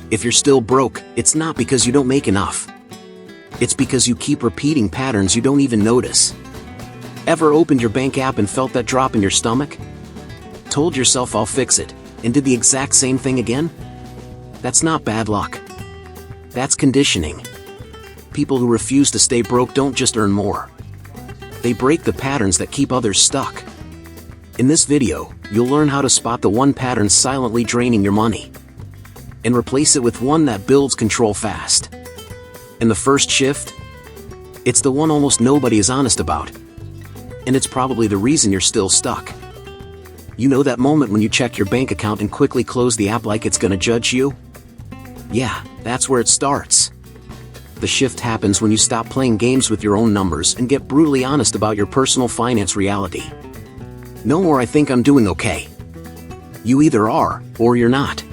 If you're still broke, it's not because you don't make enough. It's because you keep repeating patterns you don't even notice. Ever opened your bank app and felt that drop in your stomach? Told yourself I'll fix it, and did the exact same thing again? That's not bad luck. That's conditioning. People who refuse to stay broke don't just earn more. They break the patterns that keep others stuck. In this video, you'll learn how to spot the one pattern silently draining your money, and replace it with one that builds control fast. And the first shift? It's the one almost nobody is honest about. And it's probably the reason you're still stuck. You know that moment when you check your bank account and quickly close the app like it's gonna judge you? Yeah, that's where it starts. The shift happens when you stop playing games with your own numbers and get brutally honest about your personal finance reality. No more "I think I'm doing okay." You either are, or you're not.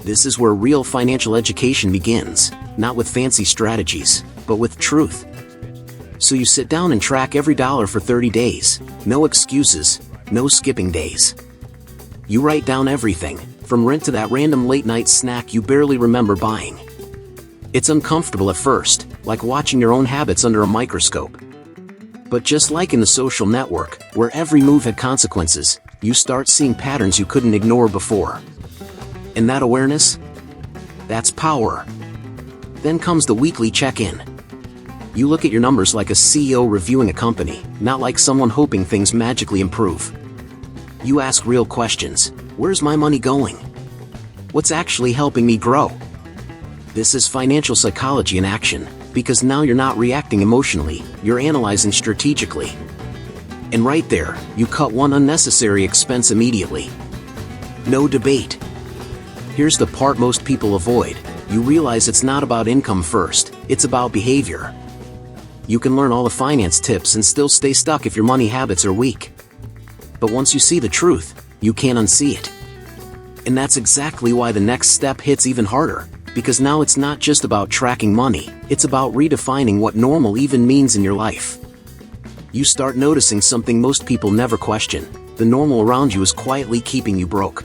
This is where real financial education begins, not with fancy strategies, but with truth. So you sit down and track every dollar for 30 days, no excuses, no skipping days. You write down everything, from rent to that random late-night snack you barely remember buying. It's uncomfortable at first, like watching your own habits under a microscope. But just like in the social network, where every move had consequences, you start seeing patterns you couldn't ignore before. And that awareness? That's power. Then comes the weekly check-in. You look at your numbers like a CEO reviewing a company, not like someone hoping things magically improve. You ask real questions. Where's my money going? What's actually helping me grow? This is financial psychology in action, because now you're not reacting emotionally, you're analyzing strategically. And right there, you cut one unnecessary expense immediately. No debate. Here's the part most people avoid. You realize it's not about income first, it's about behavior. You can learn all the finance tips and still stay stuck if your money habits are weak. But once you see the truth, you can't unsee it. And that's exactly why the next step hits even harder, because now it's not just about tracking money, it's about redefining what normal even means in your life. You start noticing something most people never question: the normal around you is quietly keeping you broke.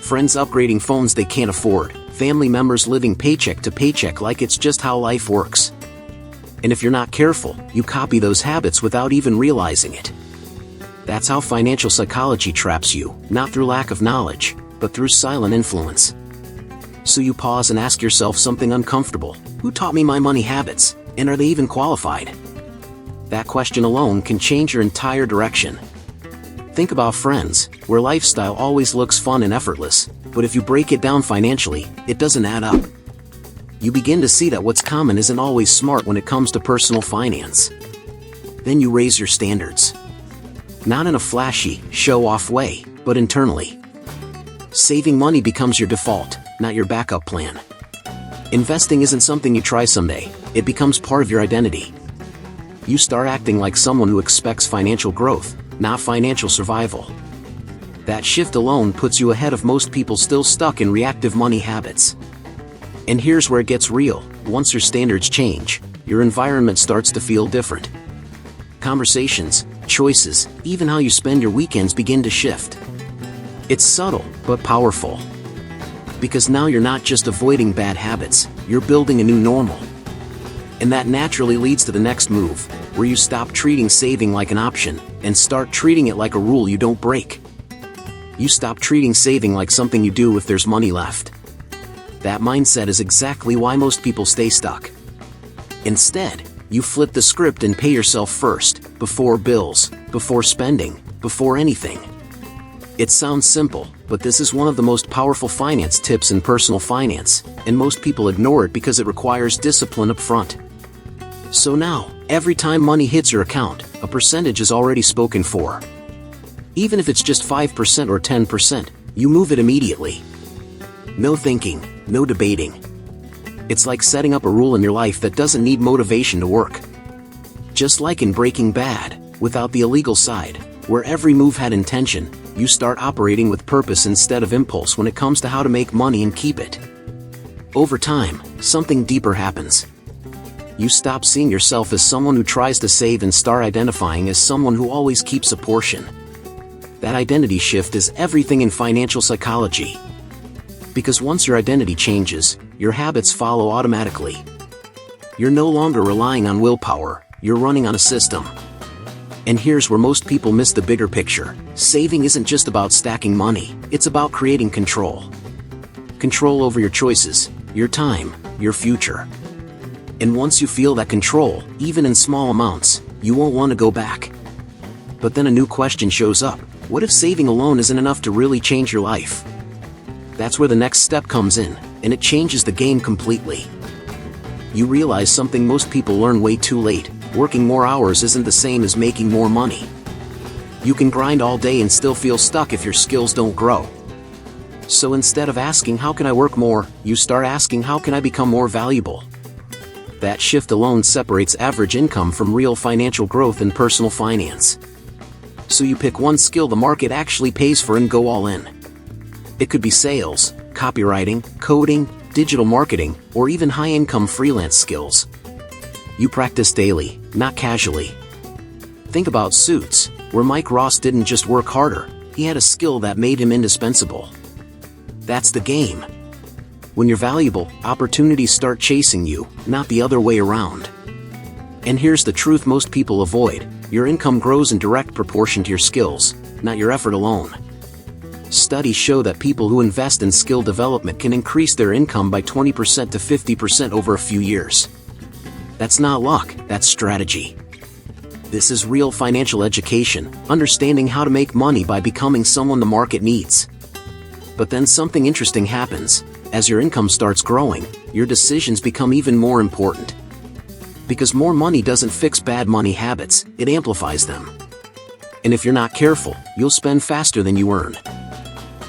Friends upgrading phones they can't afford, family members living paycheck to paycheck like it's just how life works. And if you're not careful, you copy those habits without even realizing it. That's how financial psychology traps you, not through lack of knowledge, but through silent influence. So you pause and ask yourself something uncomfortable: who taught me my money habits, and are they even qualified? That question alone can change your entire direction. Think about friends, where lifestyle always looks fun and effortless, but if you break it down financially, it doesn't add up. You begin to see that what's common isn't always smart when it comes to personal finance. Then you raise your standards. Not in a flashy, show-off way, but internally. Saving money becomes your default, not your backup plan. Investing isn't something you try someday, it becomes part of your identity. You start acting like someone who expects financial growth, not financial survival. That shift alone puts you ahead of most people still stuck in reactive money habits. And here's where it gets real: once your standards change, your environment starts to feel different. Conversations, choices, even how you spend your weekends begin to shift. It's subtle, but powerful. Because now you're not just avoiding bad habits, you're building a new normal. And that naturally leads to the next move, where you stop treating saving like an option, and start treating it like a rule you don't break. You stop treating saving like something you do if there's money left. That mindset is exactly why most people stay stuck. Instead, you flip the script and pay yourself first, before bills, before spending, before anything. It sounds simple, but this is one of the most powerful finance tips in personal finance, and most people ignore it because it requires discipline up front. So now, every time money hits your account, a percentage is already spoken for. Even if it's just 5% or 10%, you move it immediately. No thinking, no debating. It's like setting up a rule in your life that doesn't need motivation to work. Just like in Breaking Bad, without the illegal side, where every move had intention, you start operating with purpose instead of impulse when it comes to how to make money and keep it. Over time, something deeper happens. You stop seeing yourself as someone who tries to save and start identifying as someone who always keeps a portion. That identity shift is everything in financial psychology. Because once your identity changes, your habits follow automatically. You're no longer relying on willpower, you're running on a system. And here's where most people miss the bigger picture. Saving isn't just about stacking money, it's about creating control. Control over your choices, your time, your future. And once you feel that control, even in small amounts, you won't want to go back. But then a new question shows up. What if saving alone isn't enough to really change your life? That's where the next step comes in, and it changes the game completely. You realize something most people learn way too late. Working more hours isn't the same as making more money. You can grind all day and still feel stuck if your skills don't grow. So instead of asking how can I work more, you start asking how can I become more valuable. That shift alone separates average income from real financial growth in personal finance. So you pick one skill the market actually pays for and go all in. It could be sales, copywriting, coding, digital marketing, or even high-income freelance skills. You practice daily, not casually. Think about Suits, where Mike Ross didn't just work harder, he had a skill that made him indispensable. That's the game. When you're valuable, opportunities start chasing you, not the other way around. And here's the truth most people avoid. Your income grows in direct proportion to your skills, not your effort alone. Studies show that people who invest in skill development can increase their income by 20% to 50% over a few years. That's not luck, that's strategy. This is real financial education, understanding how to make money by becoming someone the market needs. But then something interesting happens. As your income starts growing, your decisions become even more important. Because more money doesn't fix bad money habits, it amplifies them. And if you're not careful, you'll spend faster than you earn.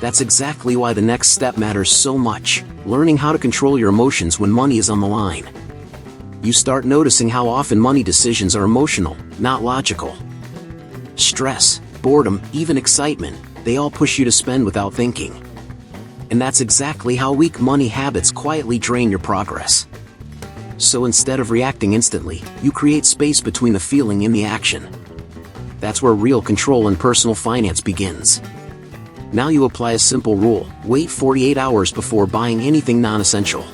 That's exactly why the next step matters so much, learning how to control your emotions when money is on the line. You start noticing how often money decisions are emotional, not logical. Stress, boredom, even excitement, they all push you to spend without thinking. And that's exactly how weak money habits quietly drain your progress. So instead of reacting instantly, you create space between the feeling and the action. That's where real control in personal finance begins. Now you apply a simple rule: wait 48 hours before buying anything non-essential.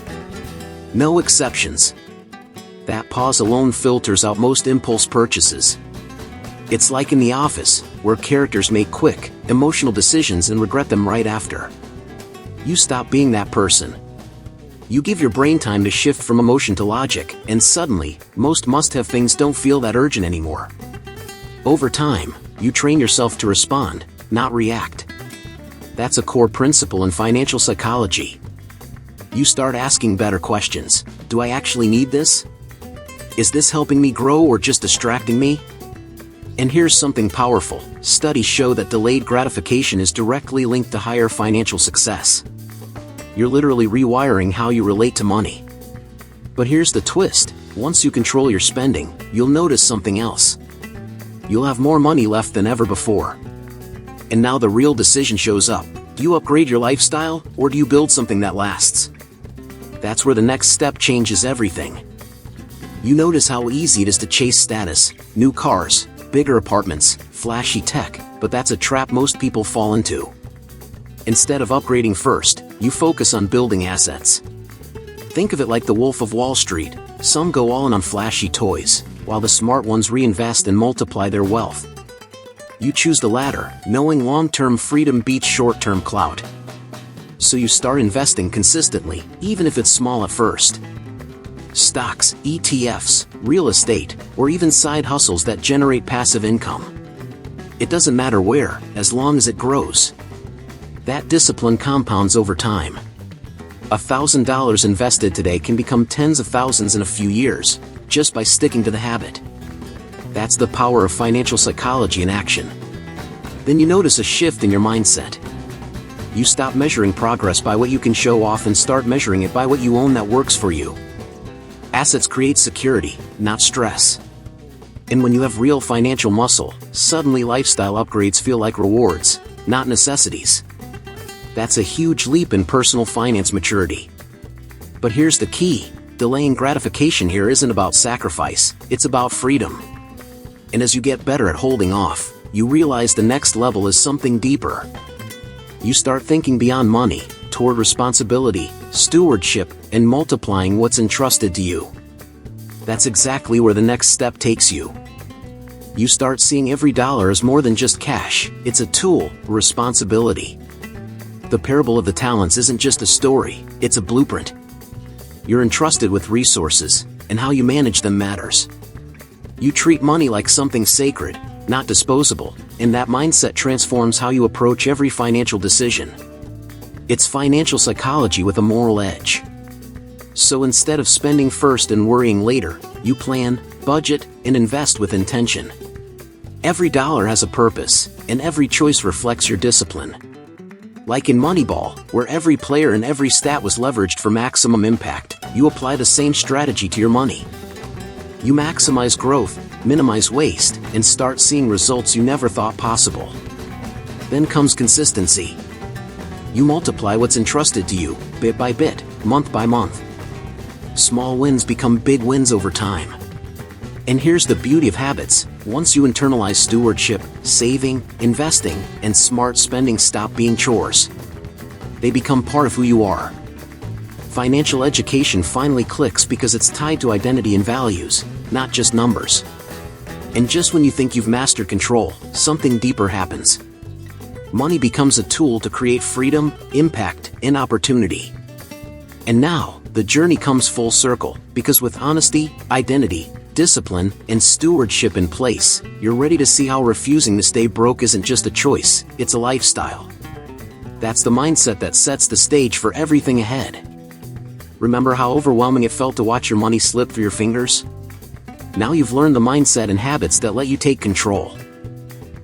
No exceptions. That pause alone filters out most impulse purchases. It's like in The Office, where characters make quick, emotional decisions and regret them right after. You stop being that person. You give your brain time to shift from emotion to logic, and suddenly, most must-have things don't feel that urgent anymore. Over time, you train yourself to respond, not react. That's a core principle in financial psychology. You start asking better questions. Do I actually need this? Is this helping me grow or just distracting me? And here's something powerful. Studies show that delayed gratification is directly linked to higher financial success. You're literally rewiring how you relate to money. But here's the twist. Once you control your spending, you'll notice something else. You'll have more money left than ever before. And now the real decision shows up. Do you upgrade your lifestyle, or do you build something that lasts? That's where the next step changes everything. You notice how easy it is to chase status, new cars, bigger apartments, flashy tech, but that's a trap most people fall into. Instead of upgrading first, you focus on building assets. Think of it like the Wolf of Wall Street. Some go all in on flashy toys, while the smart ones reinvest and multiply their wealth. You choose the latter, knowing long-term freedom beats short-term clout. So you start investing consistently, even if it's small at first. Stocks, ETFs, real estate, or even side hustles that generate passive income. It doesn't matter where, as long as it grows. That discipline compounds over time. $1,000 invested today can become tens of thousands in a few years, just by sticking to the habit. That's the power of financial psychology in action. Then you notice a shift in your mindset. You stop measuring progress by what you can show off and start measuring it by what you own that works for you. Assets create security, not stress. And when you have real financial muscle, suddenly lifestyle upgrades feel like rewards, not necessities. That's a huge leap in personal finance maturity. But here's the key. Delaying gratification here isn't about sacrifice, it's about freedom. And as you get better at holding off, you realize the next level is something deeper. You start thinking beyond money, toward responsibility, stewardship, and multiplying what's entrusted to you. That's exactly where the next step takes you. You start seeing every dollar as more than just cash. It's a tool, a responsibility. The parable of the talents isn't just a story, it's a blueprint. You're entrusted with resources, and how you manage them matters. You treat money like something sacred, not disposable, and that mindset transforms how you approach every financial decision. It's financial psychology with a moral edge. So instead of spending first and worrying later, you plan, budget, and invest with intention. Every dollar has a purpose, and every choice reflects your discipline. Like in Moneyball, where every player and every stat was leveraged for maximum impact, you apply the same strategy to your money. You maximize growth, minimize waste, and start seeing results you never thought possible. Then comes consistency. You multiply what's entrusted to you, bit by bit, month by month. Small wins become big wins over time. And here's the beauty of habits. Once you internalize stewardship, saving, investing, and smart spending stop being chores. They become part of who you are. Financial education finally clicks because it's tied to identity and values, not just numbers. And just when you think you've mastered control, something deeper happens. Money becomes a tool to create freedom, impact, and opportunity. And now, the journey comes full circle, because with honesty, identity, discipline, and stewardship in place, you're ready to see how refusing to stay broke isn't just a choice, it's a lifestyle. That's the mindset that sets the stage for everything ahead. Remember how overwhelming it felt to watch your money slip through your fingers? Now you've learned the mindset and habits that let you take control.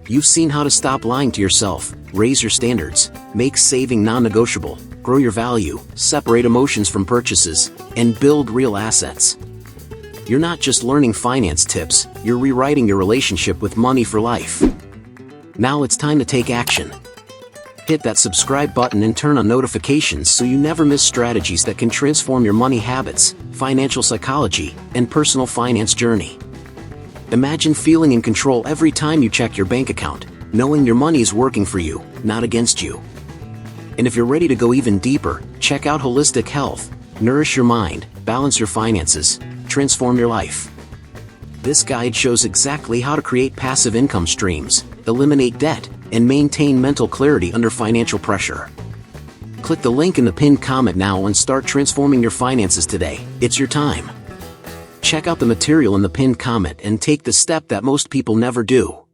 You've seen how to stop lying to yourself, raise your standards, make saving non-negotiable, grow your value, separate emotions from purchases, and build real assets. You're not just learning finance tips, you're rewriting your relationship with money for life. Now it's time to take action. Hit that subscribe button and turn on notifications so you never miss strategies that can transform your money habits, financial psychology, and personal finance journey. Imagine feeling in control every time you check your bank account, knowing your money is working for you, not against you. And if you're ready to go even deeper, check out Holistic Health. Nourish your mind, balance your finances, transform your life. This guide shows exactly how to create passive income streams, eliminate debt, and maintain mental clarity under financial pressure. Click the link in the pinned comment now and start transforming your finances today. It's your time. Check out the material in the pinned comment and take the step that most people never do.